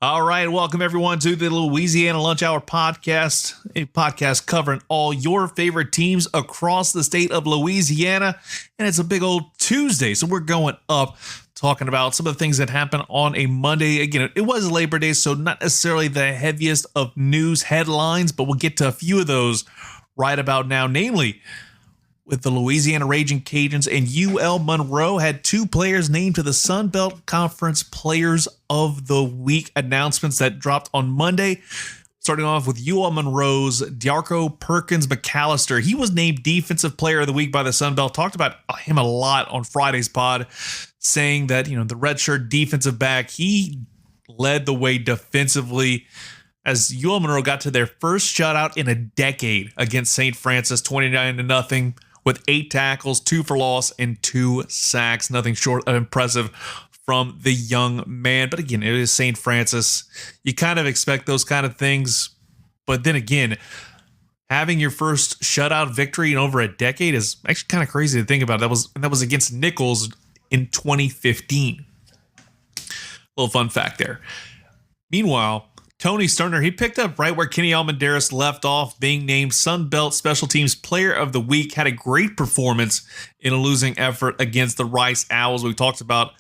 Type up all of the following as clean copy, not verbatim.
All right, welcome everyone to the Louisiana Lunch Hour podcast, a podcast covering all your favorite teams across the state of Louisiana. And it's a big old Tuesday, so we're going up talking about some of the things that happened on a Monday. Again, it was Labor Day, so not necessarily the heaviest of news headlines, but we'll get to a few of those right about now, namely with the Louisiana Ragin Cajuns and UL Monroe had two players named to the Sun Belt Conference Players of the Week announcements that dropped on Monday. Starting off with UL Monroe's D'Arco Perkins McAllister. He was named Defensive Player of the Week by the Sun Belt. Talked about him a lot on Friday's pod, saying that, the redshirt defensive back, he led the way defensively as UL Monroe got to their first shutout in a decade against St. Francis, 29-0. With 8 tackles, 2 for loss, and 2 sacks. Nothing short of impressive from the young man. But again, it is St. Francis. You kind of expect those kind of things. But then again, having your first shutout victory in over a decade is actually kind of crazy to think about. That was against Nichols in 2015. Little fun fact there. Meanwhile, Tony Sterner, he picked up right where Kenny Almendaris left off, being named Sun Belt Special Teams Player of the Week. Had a great performance in a losing effort against the Rice Owls. We talked about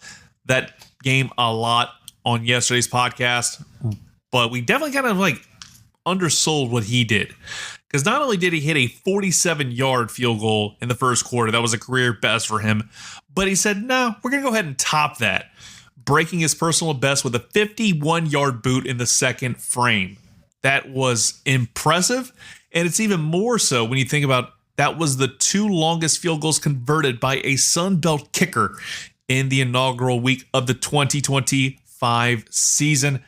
that game a lot on yesterday's podcast, but we definitely kind of undersold what he did. Because not only did he hit a 47-yard field goal in the first quarter, that was a career best for him, but he said, no, we're going to go ahead and top that, breaking his personal best with a 51-yard boot in the second frame. That was impressive, and it's even more so when you think about that was the 2 longest field goals converted by a Sun Belt kicker in the inaugural week of the 2025 season.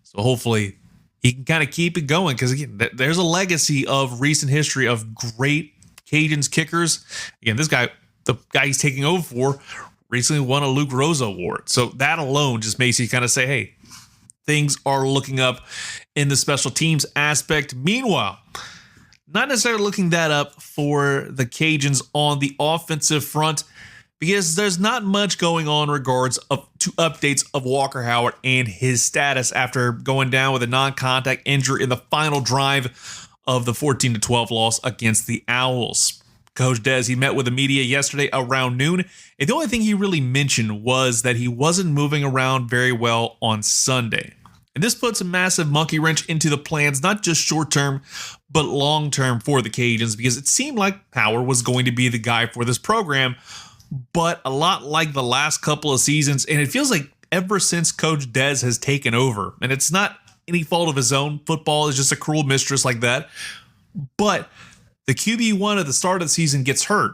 So hopefully he can kind of keep it going, because again, there's a legacy of recent history of great Cajuns kickers. Again, this guy, the guy he's taking over for, recently won a Luke Rosa Award. So that alone just makes you kind of say, hey, things are looking up in the special teams aspect. Meanwhile, not necessarily looking that up for the Cajuns on the offensive front, because there's not much going on in regards to updates of Walker Howard and his status after going down with a non-contact injury in the final drive of the 14-12 loss against the Owls. Coach Dez, he met with the media yesterday around noon, and the only thing he really mentioned was that he wasn't moving around very well on Sunday. And this puts a massive monkey wrench into the plans, not just short-term, but long-term for the Cajuns, because it seemed like Howard was going to be the guy for this program, but a lot like the last couple of seasons, and it feels like ever since Coach Dez has taken over, and it's not any fault of his own, football is just a cruel mistress like that, but the QB1 at the start of the season gets hurt.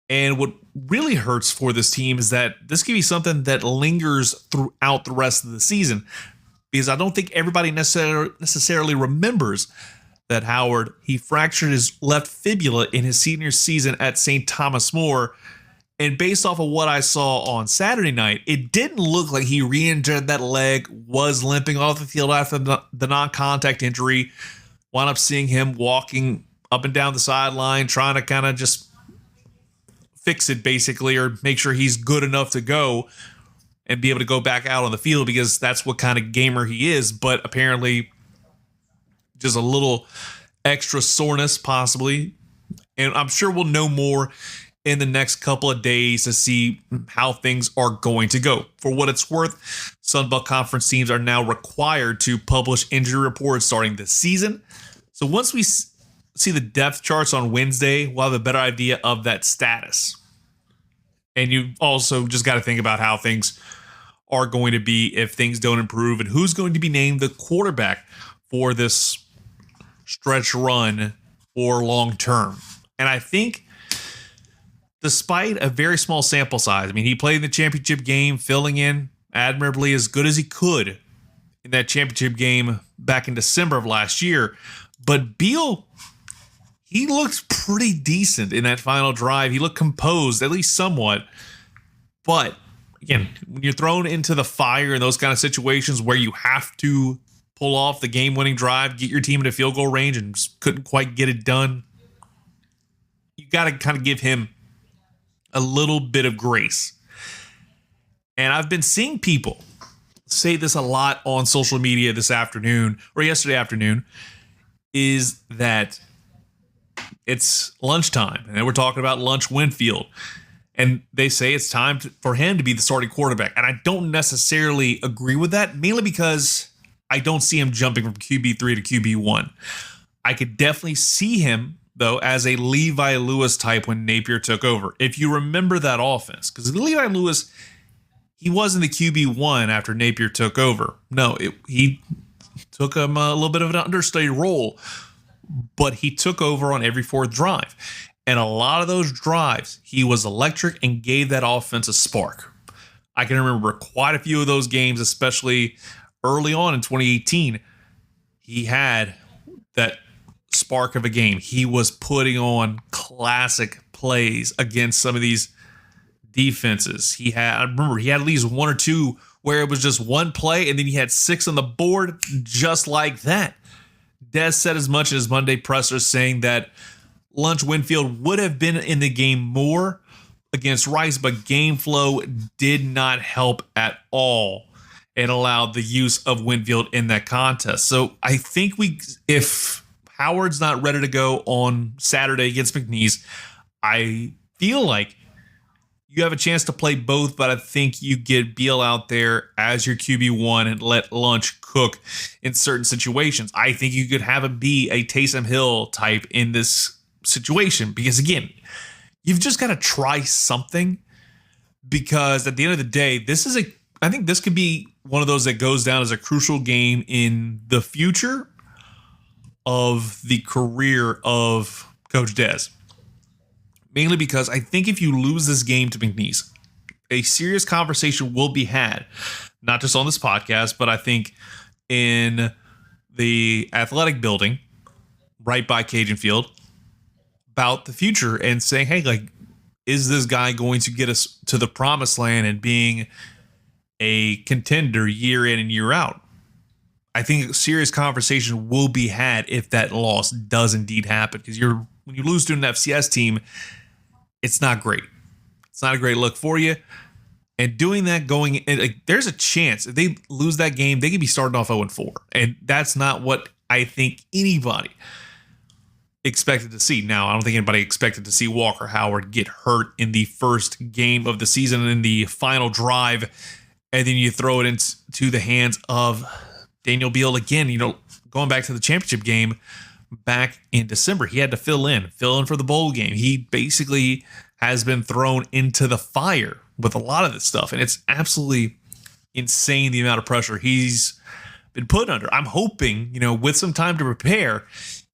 And what really hurts for this team is that this could be something that lingers throughout the rest of the season, because I don't think everybody necessarily remembers that Howard, he fractured his left fibula in his senior season at St. Thomas More. And based off of what I saw on Saturday night, it didn't look like he re-injured that leg, was limping off the field after the non-contact injury. Wound up seeing him walking up and down the sideline, trying to kind of just fix it basically, or make sure he's good enough to go and be able to go back out on the field, because that's what kind of gamer he is. But apparently just a little extra soreness possibly. And I'm sure we'll know more in the next couple of days to see how things are going to go. For what it's worth, Sun Belt Conference teams are now required to publish injury reports starting this season. So once we see the depth charts on Wednesday, we'll have a better idea of that status. And you also just got to think about how things are going to be if things don't improve, and who's going to be named the quarterback for this stretch run or long term. And I think despite a very small sample size, I mean, he played in the championship game, filling in admirably as good as he could in that championship game back in December of last year. But Beal, he looked pretty decent in that final drive. He looked composed, at least somewhat. But again, when you're thrown into the fire in those kind of situations where you have to pull off the game-winning drive, get your team into field goal range, and just couldn't quite get it done, you got to kind of give him a little bit of grace. And I've been seeing people say this a lot on social media this afternoon or yesterday afternoon, is that it's lunchtime and we're talking about Lunch Winfield. And they say it's time for him to be the starting quarterback. And I don't necessarily agree with that, mainly because I don't see him jumping from QB3 to QB1. I could definitely see him, though, as a Levi Lewis type when Napier took over. If you remember that offense, because Levi Lewis, he wasn't the QB1 after Napier took over. No, he took him a little bit of an understudy role, but he took over on every fourth drive. And a lot of those drives, he was electric and gave that offense a spark. I can remember quite a few of those games, especially early on in 2018. He had that spark of a game. He was putting on classic plays against some of these defenses. I remember he had at least one or two where it was just one play and then he had 6 on the board just like that. Des said as much in his Monday presser, saying that Lunch Winfield would have been in the game more against Rice, but game flow did not help at all. It allowed the use of Winfield in that contest. So I think if Howard's not ready to go on Saturday against McNeese, I feel like you have a chance to play both, but I think you get Beal out there as your QB1 and let Lunch cook in certain situations. I think you could have him be a Taysom Hill type in this situation, because again, you've just got to try something, because at the end of the day, I think this could be one of those that goes down as a crucial game in the future of the career of Coach Des. Mainly because I think if you lose this game to McNeese, a serious conversation will be had, not just on this podcast, but I think in the athletic building right by Cajun Field, about the future and saying, hey, like, is this guy going to get us to the promised land and being a contender year in and year out? I think a serious conversation will be had if that loss does indeed happen, because when you lose to an FCS team, it's not great. It's not a great look for you. And doing that there's a chance if they lose that game, they could be starting off 0-4. And that's not what I think anybody expected to see. Now, I don't think anybody expected to see Walker Howard get hurt in the first game of the season in the final drive, and then you throw it into the hands of Daniel Beal again. Going back to the championship game back in December, he had to fill in for the bowl game. He basically has been thrown into the fire with a lot of this stuff, and it's absolutely insane the amount of pressure he's been put under. I'm hoping, with some time to prepare,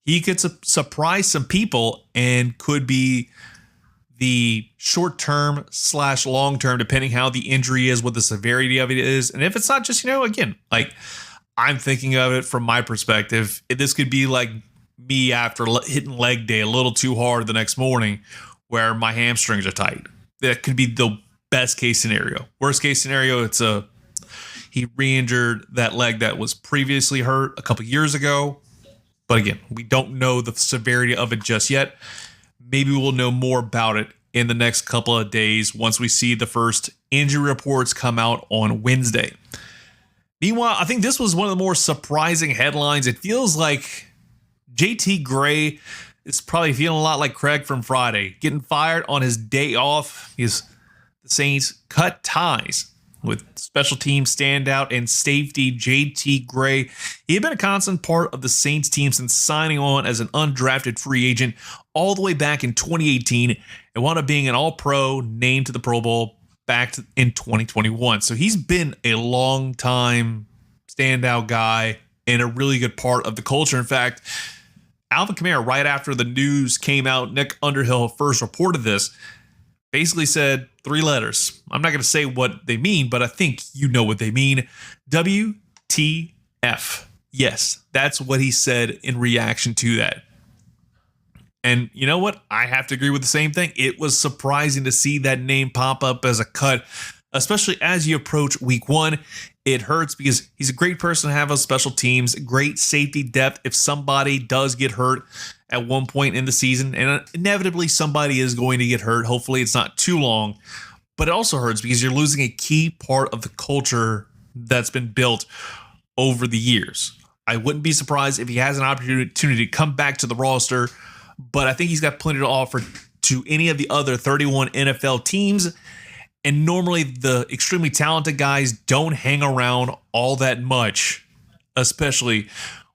he could surprise some people and could be the short-term / long-term, depending how the injury is, what the severity of it is. And if it's not just, again, like, I'm thinking of it from my perspective, this could be like me after hitting leg day a little too hard the next morning where my hamstrings are tight. That could be the best case scenario. Worst case scenario, he re-injured that leg that was previously hurt a couple years ago. But again, we don't know the severity of it just yet. Maybe we'll know more about it in the next couple of days once we see the first injury reports come out on Wednesday. Meanwhile, I think this was one of the more surprising headlines. It feels like JT Gray is probably feeling a lot like Craig from Friday, getting fired on his day off. The Saints cut ties with special team standout and safety JT Gray. He had been a constant part of the Saints team since signing on as an undrafted free agent all the way back in 2018 and wound up being an All-Pro, named to the Pro Bowl back in 2021. So he's been a long time standout guy and a really good part of the culture. In fact, Alvin Kamara, right after the news came out, Nick Underhill first reported this, basically said 3 letters. I'm not going to say what they mean, but I think you know what they mean. WTF. Yes, that's what he said in reaction to that. And you know what? I have to agree with the same thing. It was surprising to see that name pop up as a cut, especially as you approach week 1. It hurts because he's a great person to have on special teams, great safety depth if somebody does get hurt at one point in the season. And inevitably somebody is going to get hurt. Hopefully it's not too long. But it also hurts because you're losing a key part of the culture that's been built over the years. I wouldn't be surprised if he has an opportunity to come back to the roster, but I think he's got plenty to offer to any of the other 31 NFL teams. And normally the extremely talented guys don't hang around all that much, especially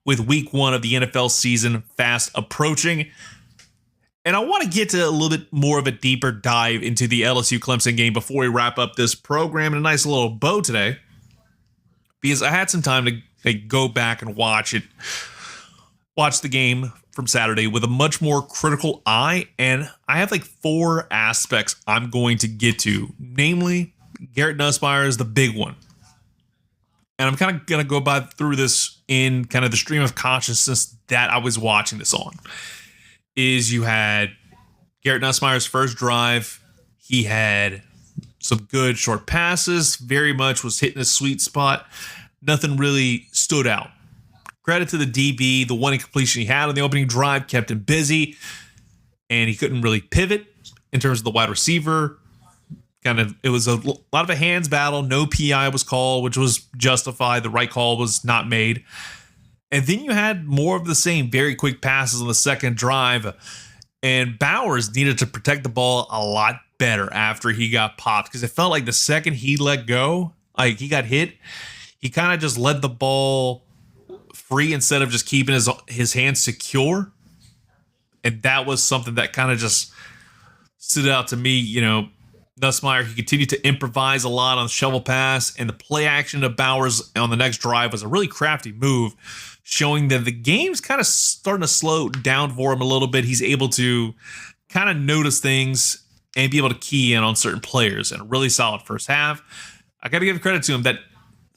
with week 1 of the NFL season fast approaching. And I want to get to a little bit more of a deeper dive into the LSU Clemson game before we wrap up this program in a nice little bow today, because I had some time to go back and watch the game from Saturday with a much more critical eye. And I have like 4 aspects I'm going to get to, namely Garrett Nussmeier is the big one. And I'm kind of going to go through this in kind of the stream of consciousness that I was watching this on. Is you had Garrett Nussmeier's first drive. He had some good short passes, very much was hitting a sweet spot. Nothing really stood out. Credit to the DB, the one incompletion he had on the opening drive kept him busy, and he couldn't really pivot in terms of the wide receiver. It was a lot of a hands battle. No PI was called, which was justified. The right call was not made. And then you had more of the same very quick passes on the second drive, and Bowers needed to protect the ball a lot better after he got popped, because it felt like the second he let go, like he got hit, he kind of just let the ball free instead of just keeping his hands secure. And that was something that kind of just stood out to me. Nussmeier, he continued to improvise a lot on the shovel pass, and the play action of Bowers on the next drive was a really crafty move, showing that the game's kind of starting to slow down for him a little bit. He's able to kind of notice things and be able to key in on certain players, and a really solid first half. I got to give credit to him. That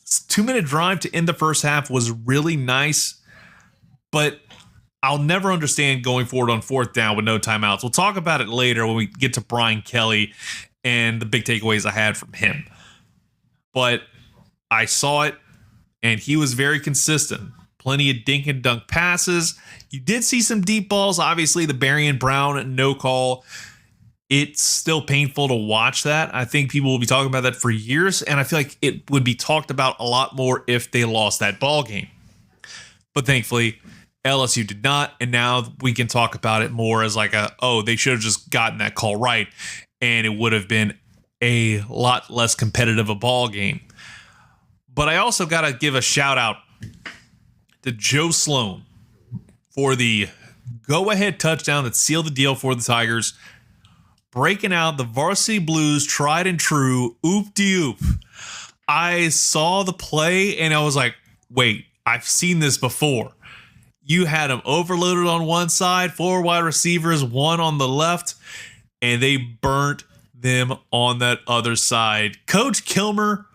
2-minute drive to end the first half was really nice, but I'll never understand going forward on 4th down with no timeouts. We'll talk about it later when we get to Brian Kelly and the big takeaways I had from him. But I saw it, and he was very consistent. Plenty of dink and dunk passes. You did see some deep balls. Obviously, the Berrien Brown no call. It's still painful to watch that. I think people will be talking about that for years, and I feel like it would be talked about a lot more if they lost that ball game. But thankfully, LSU did not, and now we can talk about it more as like they should have just gotten that call right, and it would have been a lot less competitive a ball game. But I also got to give a shout out to Joe Sloan for the go-ahead touchdown that sealed the deal for the Tigers, breaking out the Varsity Blues tried and true oop-de-oop. I saw the play and I was like, wait, I've seen this before. You had them overloaded on one side, 4 wide receivers, 1 on the left, and they burnt them on that other side. Coach Kilmer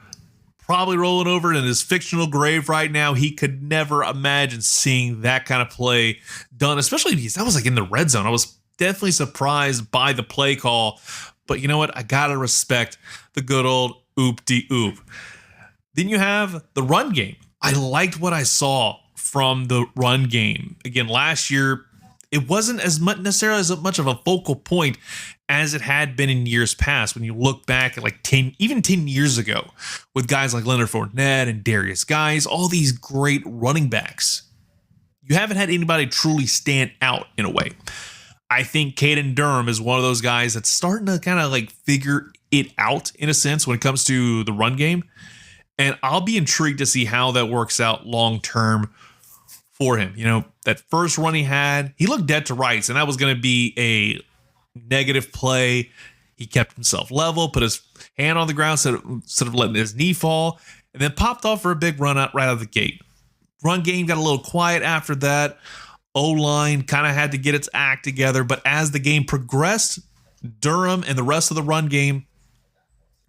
probably rolling over in his fictional grave right now. He could never imagine seeing that kind of play done, especially because that was like in the red zone. I was definitely surprised by the play call, but you know what? I gotta respect the good old oop-de-oop. Then you have the run game. I liked what I saw from the run game. Again, last year, it wasn't as much necessarily as much of a focal point as it had been in years past. When you look back at like 10 years ago with guys like Leonard Fournette and Darius Guys, all these great running backs, you haven't had anybody truly stand out in a way. I think Caden Durham is one of those guys that's starting to kind of like figure it out in a sense when it comes to the run game. And I'll be intrigued to see how that works out long term for him. That first run he had, he looked dead to rights, and that was going to be a negative play. He kept himself level, put his hand on the ground instead of letting his knee fall, and then popped off for a big run out right out of the gate. Run game got a little quiet after that. O-line kind of had to get its act together, but as the game progressed, Durham and the rest of the run game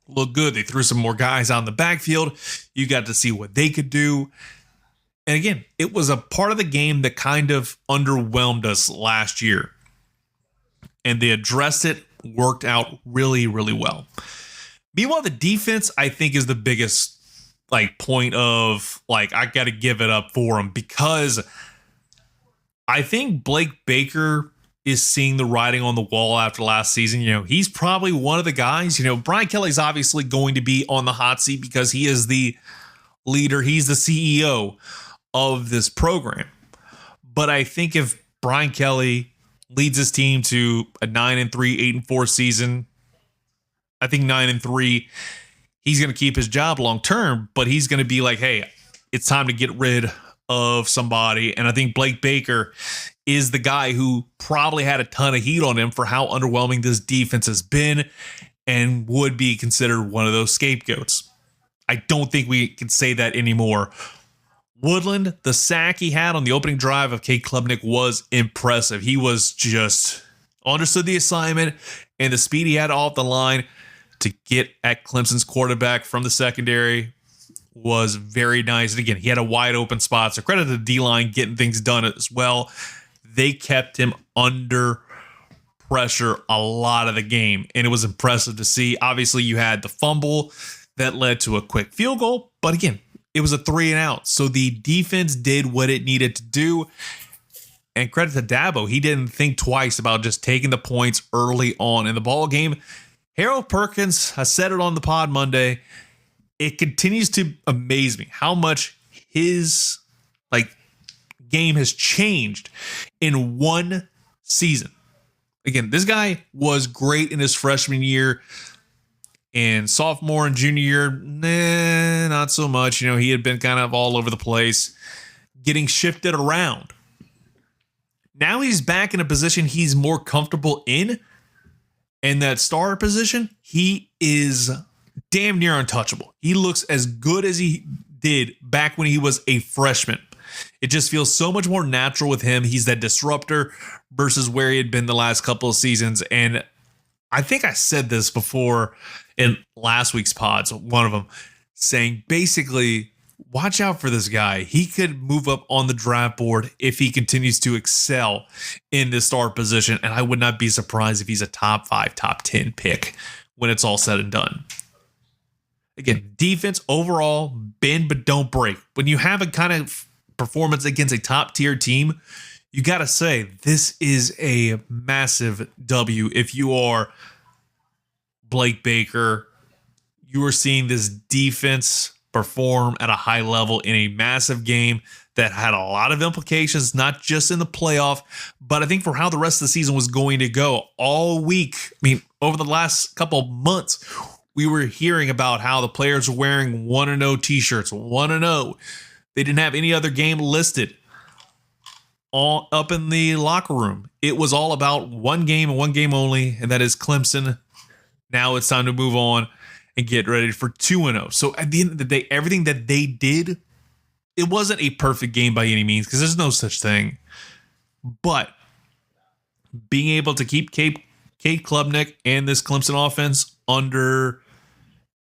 looked good. They threw some more guys out in the backfield. You got to see what they could do. And again, it was a part of the game that kind of underwhelmed us last year. And they addressed it, worked out really, really well. Meanwhile, the defense, I think, is the biggest point of I got to give it up for them, because I think Blake Baker is seeing the writing on the wall after last season. He's probably one of the guys. Brian Kelly's obviously going to be on the hot seat because he is the leader. He's the CEO of this program. But I think if Brian Kelly leads his team to a 9-3, 8-4 season, I think 9-3, he's going to keep his job long term, but he's going to be like, hey, it's time to get rid of somebody. And I think Blake Baker is the guy who probably had a ton of heat on him for how underwhelming this defense has been and would be considered one of those scapegoats. I don't think we can say that anymore. Woodland, the sack he had on the opening drive of Cade Klubnik was impressive. He was just understood the assignment, and the speed he had off the line to get at Clemson's quarterback from the secondary was very nice. And again, he had a wide open spot. So credit to the D-line getting things done as well. They kept him under pressure a lot of the game, and it was impressive to see. Obviously, you had the fumble that led to a quick field goal, but again, it was a 3-and-out. So the defense did what it needed to do. And credit to Dabo, he didn't think twice about just taking the points early on in the ball game. Harold Perkins, I said it on the pod Monday, it continues to amaze me how much his game has changed in one season. Again, this guy was great in his freshman year. And sophomore and junior year, not so much. You know, he had been kind of all over the place, getting shifted around. Now he's back in a position he's more comfortable in. And that star position, he is damn near untouchable. He looks as good as he did back when he was a freshman. It just feels so much more natural with him. He's that disruptor versus where he had been the last couple of seasons. And I think I said this before in last week's pods, one of them, saying basically, watch out for this guy. He could move up on the draft board if he continues to excel in this star position. And I would not be surprised if he's a top 5, top 10 pick when it's all said and done. Again, defense overall, bend but don't break. When you have a kind of performance against a top tier team, you got to say this is a massive W. If you are Blake Baker, you are seeing this defense perform at a high level in a massive game that had a lot of implications, not just in the playoff, but I think for how the rest of the season was going to go all week. I mean, over the last couple of months, we were hearing about how the players were wearing 1-0 t-shirts, 1-0. They didn't have any other game listed all up in the locker room. It was all about one game and one game only, and that is Clemson. Now it's time to move on and get ready for 2-0. So at the end of the day, everything that they did, it wasn't a perfect game by any means, because there's no such thing. But being able to keep Cade Klubnik and this Clemson offense under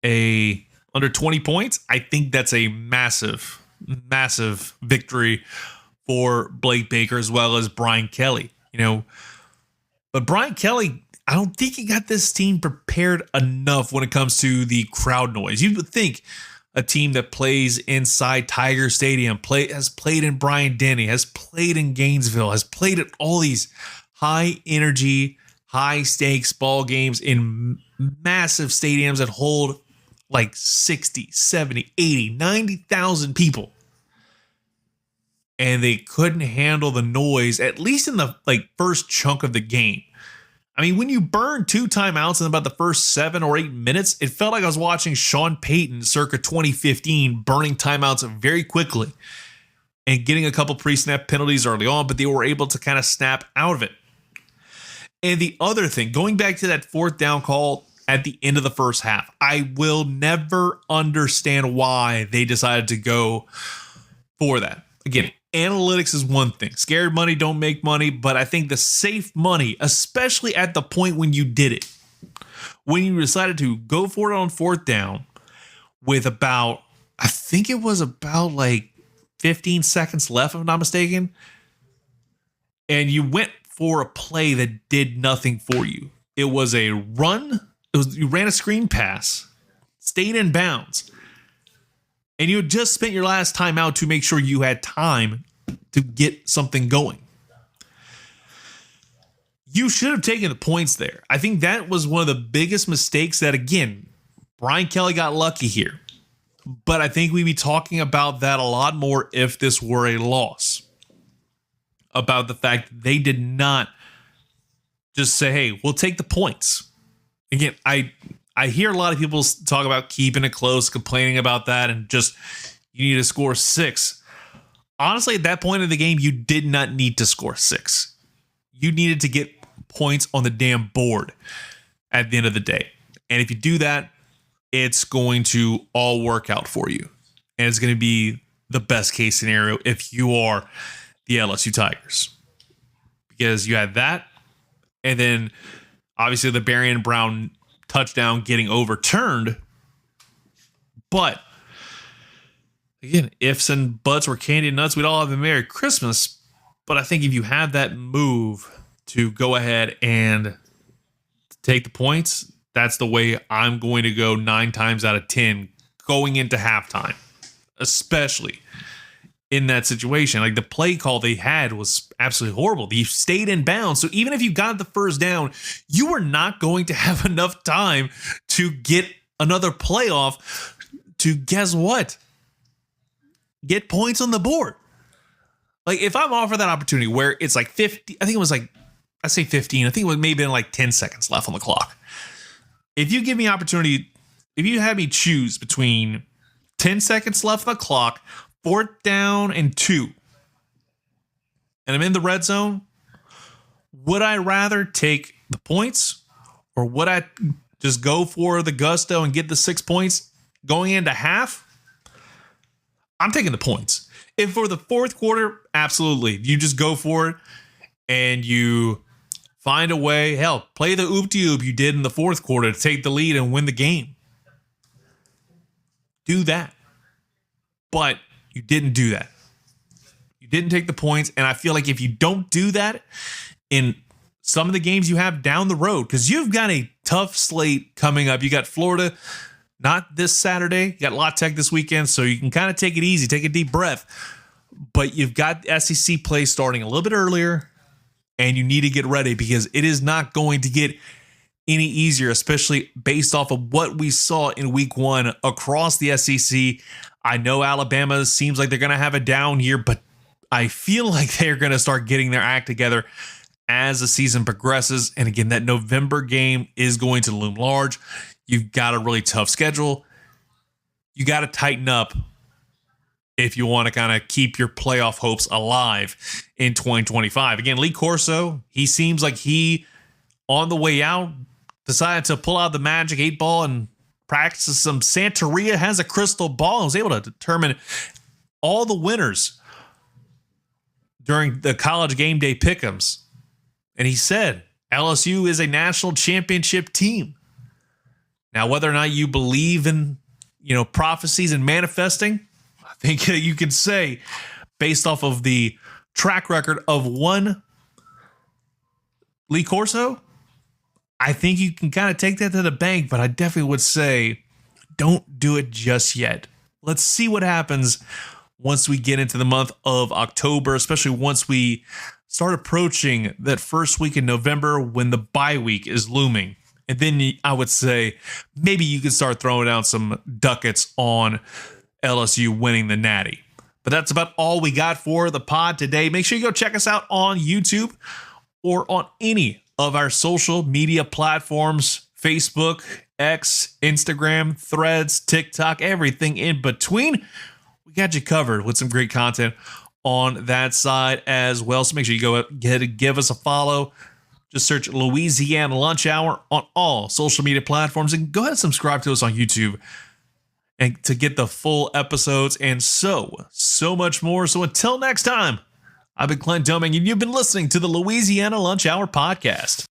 20 points, I think that's a massive, massive victory for Blake Baker as well as Brian Kelly. But Brian Kelly, I don't think he got this team prepared enough when it comes to the crowd noise. You would think a team that plays inside Tiger Stadium, has played in Bryant-Denny, has played in Gainesville, has played at all these high energy, high stakes ball games in massive stadiums that hold like 60, 70, 80, 90,000 people. And they couldn't handle the noise, at least in the first chunk of the game. I mean, when you burn 2 timeouts in about the first 7 or 8 minutes, it felt like I was watching Sean Payton circa 2015 burning timeouts very quickly and getting a couple pre-snap penalties early on, but they were able to kind of snap out of it. And the other thing, going back to that 4th down call at the end of the first half, I will never understand why they decided to go for that. Again, analytics is one thing. Scared money don't make money, but I think the safe money, especially at the point when you did it, when you decided to go for it on 4th down with about, I think it was about 15 seconds left, if I'm not mistaken, and you went for a play that did nothing for you. It was a run. You ran a screen pass, stayed in bounds, and you had just spent your last time out to make sure you had time to get something going. You should have taken the points there. I think that was one of the biggest mistakes that, again, Brian Kelly got lucky here. But I think we'd be talking about that a lot more if this were a loss. About the fact that they did not just say, hey, we'll take the points. Again, I hear a lot of people talk about keeping it close, complaining about that, and just you need to score 6. Honestly, at that point of the game, you did not need to score 6. You needed to get points on the damn board at the end of the day. And if you do that, it's going to all work out for you. And it's going to be the best case scenario if you are the LSU Tigers. Because you had that, and then obviously the Berrien Brown touchdown getting overturned. But again, ifs and buts were candy and nuts, we'd all have a Merry Christmas. But I think if you have that move to go ahead and take the points, that's the way I'm going to go 9 times out of 10 going into halftime, especially in that situation. Like the play call they had was absolutely horrible. You stayed in bounds. So even if you got the first down, you were not going to have enough time to get another playoff to guess what? Get points on the board. Like if I'm offered that opportunity where it's like 50, I think it was like, I say 15, I think it was maybe like 10 seconds left on the clock. If you give me opportunity, if you have me choose between 10 seconds left on the clock, 4th down and 2, and I'm in the red zone, would I rather take the points or would I just go for the gusto and get the 6 points going into half? I'm taking the points. If for the fourth quarter, absolutely. You just go for it and you find a way. Hell, play the oop-de-oop you did in the fourth quarter to take the lead and win the game. Do that. But you didn't do that. You didn't take the points. And I feel like if you don't do that in some of the games you have down the road, because you've got a tough slate coming up. You got Florida, not this Saturday. You got La Tech this weekend, so you can kind of take it easy, take a deep breath. But you've got SEC play starting a little bit earlier, and you need to get ready because it is not going to get any easier, especially based off of what we saw in week 1 across the SEC. I know Alabama seems like they're going to have a down year, but I feel like they're going to start getting their act together as the season progresses. And again, that November game is going to loom large. You've got a really tough schedule. You got to tighten up if you want to kind of keep your playoff hopes alive in 2025. Again, Lee Corso, he seems like he, on the way out, decided to pull out the magic 8-ball and practice some Santeria, has a crystal ball, and was able to determine all the winners during the college game day pick'ems. And he said LSU is a national championship team. Now, whether or not you believe in, prophecies and manifesting, I think you can say, based off of the track record of one Lee Corso, I think you can kind of take that to the bank, but I definitely would say don't do it just yet. Let's see what happens once we get into the month of October, especially once we start approaching that first week in November when the bye week is looming. And then I would say maybe you can start throwing down some ducats on LSU winning the Natty. But that's about all we got for the pod today. Make sure you go check us out on YouTube or on any of our social media platforms, Facebook, X, Instagram, Threads, TikTok, everything in between. We got you covered with some great content on that side as well. So make sure you go ahead and give us a follow. Just search Louisiana Lunch Hour on all social media platforms and go ahead and subscribe to us on YouTube and to get the full episodes and so much more. So until next time, I've been Clint Doming and you've been listening to the Louisiana Lunch Hour podcast.